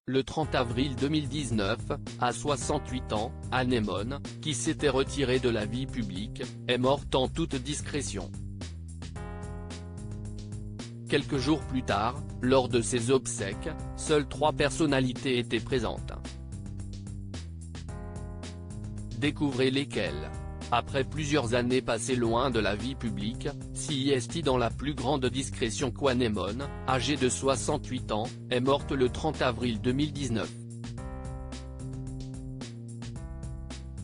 Le 30 avril 2019, à 68 ans, Anémone, qui s'était retirée de la vie publique, est morte en toute discrétion. Quelques jours plus tard, lors de ses obsèques, seules 3 personnalités étaient présentes. Découvrez lesquelles. Après plusieurs années passées loin de la vie publique, CIST dans la plus grande discrétion qu'Anémone, âgée de 68 ans, est morte le 30 avril 2019.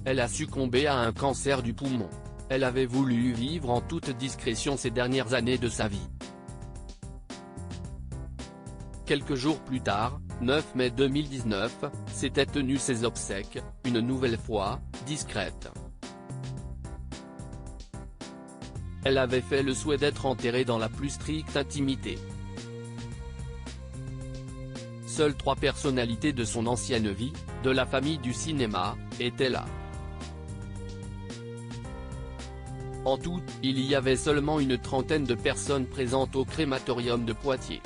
Elle a succombé à un cancer du poumon. Elle avait voulu vivre en toute discrétion ces dernières années de sa vie. Quelques jours plus tard, 9 mai 2019, s'étaient tenues ses obsèques, une nouvelle fois, discrètes. Elle avait fait le souhait d'être enterrée dans la plus stricte intimité. Seules 3 personnalités de son ancienne vie, de la famille du cinéma, étaient là. En tout, il y avait seulement une trentaine de personnes présentes au crématorium de Poitiers.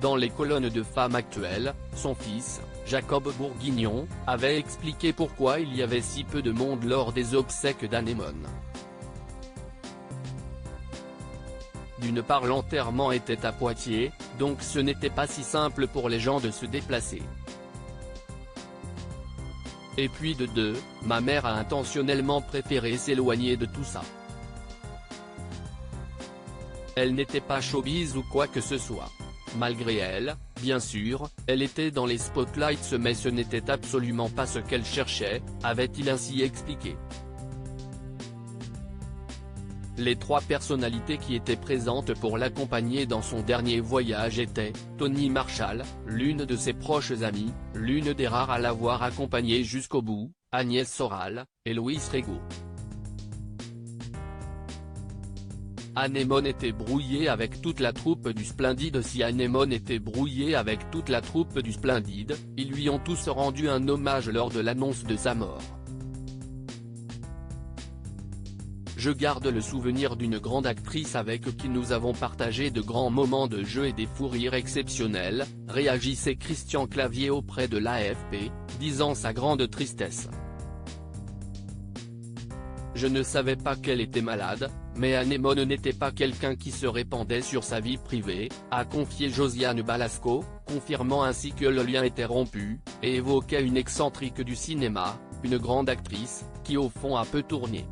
Dans les colonnes de Femme Actuelle, son fils, Jacob Bourguignon, avait expliqué pourquoi il y avait si peu de monde lors des obsèques d'Anémone. D'une part, l'enterrement était à Poitiers, donc ce n'était pas si simple pour les gens de se déplacer. Et puis de 2, ma mère a intentionnellement préféré s'éloigner de tout ça. Elle n'était pas showbiz ou quoi que ce soit. Malgré elle, bien sûr, elle était dans les spotlights mais ce n'était absolument pas ce qu'elle cherchait, avait-il ainsi expliqué. Les 3 personnalités qui étaient présentes pour l'accompagner dans son dernier voyage étaient, Tony Marshall, l'une de ses proches amies, l'une des rares à l'avoir accompagnée jusqu'au bout, Agnès Soral, et Louis Rego. Anémone était brouillée avec toute la troupe du Splendide. Si Anémone était brouillée avec toute la troupe du Splendide, ils lui ont tous rendu un hommage lors de l'annonce de sa mort. Je garde le souvenir d'une grande actrice avec qui nous avons partagé de grands moments de jeu et des fous rires exceptionnels, réagissait Christian Clavier auprès de l'AFP, disant sa grande tristesse. Je ne savais pas qu'elle était malade, mais Anémone n'était pas quelqu'un qui se répandait sur sa vie privée, a confié Josiane Balasco, confirmant ainsi que le lien était rompu, et évoquait une excentrique du cinéma, une grande actrice, qui au fond a peu tourné.